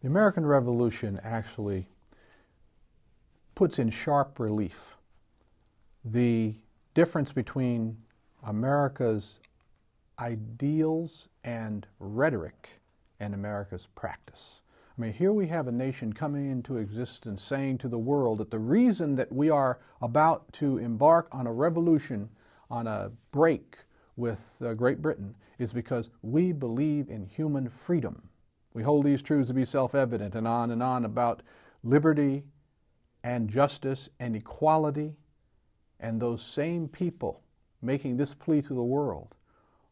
The American Revolution actually puts in sharp relief the difference between America's ideals and rhetoric and America's practice. I mean, here we have a nation coming into existence saying to the world that the reason that we are about to embark on a revolution, on a break with Great Britain, is because we believe in human freedom. We hold these truths to be self-evident, and on about liberty and justice and equality. And those same people making this plea to the world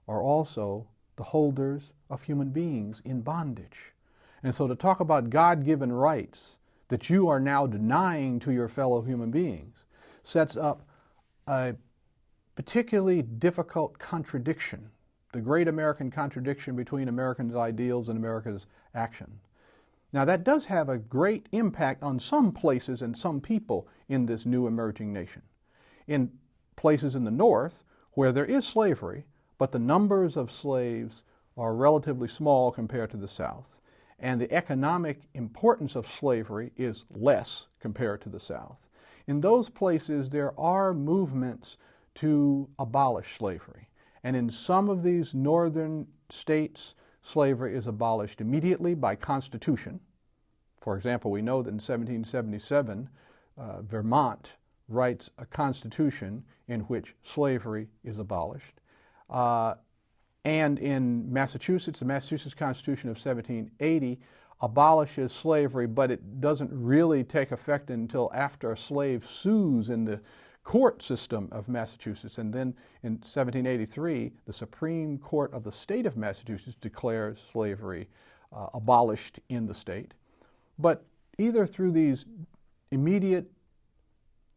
are also the holders of human beings in bondage. And so to talk about God-given rights that you are now denying to your fellow human beings sets up a particularly difficult contradiction, the great American contradiction between Americans' ideals and America's action. Now that does have a great impact on some places and some people in this new emerging nation. In places in the North where there is slavery, but the numbers of slaves are relatively small compared to the South, and the economic importance of slavery is less compared to the South. In those places there are movements to abolish slavery. And in some of these northern states, slavery is abolished immediately by constitution. For example, we know that in 1777, Vermont writes a constitution in which slavery is abolished. And in Massachusetts, the Massachusetts Constitution of 1780 abolishes slavery, but it doesn't really take effect until after a slave sues in the court system of Massachusetts. And then in 1783, the Supreme Court of the state of Massachusetts declares slavery abolished in the state. But either through these immediate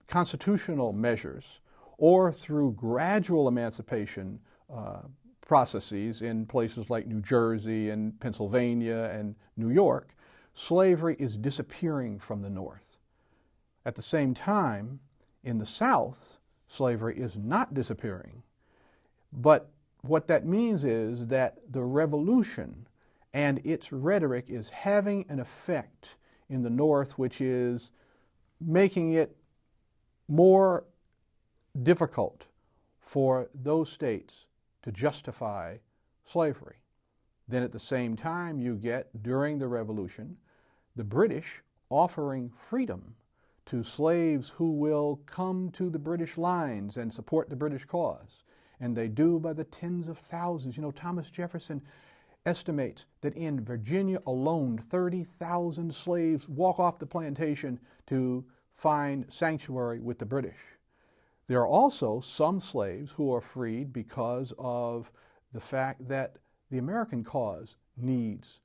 constitutional measures or through gradual emancipation processes in places like New Jersey and Pennsylvania and New York, slavery is disappearing from the North. At the same time, in the South, slavery is not disappearing. But what that means is that the revolution and its rhetoric is having an effect in the North, which is making it more difficult for those states to justify slavery. Then at the same time, you get, during the Revolution, the British offering freedom to slaves who will come to the British lines and support the British cause. And they do by the tens of thousands. You know, Thomas Jefferson estimates that in Virginia alone, 30,000 slaves walk off the plantation to find sanctuary with the British. There are also some slaves who are freed because of the fact that the American cause needs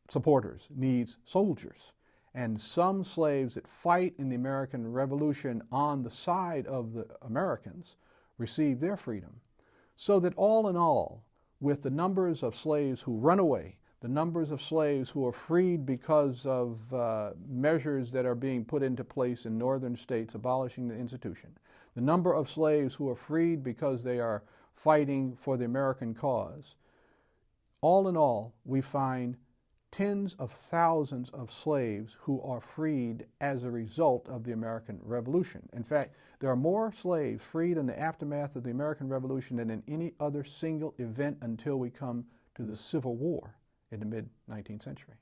supporters, needs soldiers. And some slaves that fight in the American Revolution on the side of the Americans receive their freedom. So that all in all, with the numbers of slaves who run away, the numbers of slaves who are freed because of measures that are being put into place in northern states abolishing the institution, the number of slaves who are freed because they are fighting for the American cause, all in all, we find tens of thousands of slaves who are freed as a result of the American Revolution. In fact, there are more slaves freed in the aftermath of the American Revolution than in any other single event until we come to the Civil War in the mid-19th century.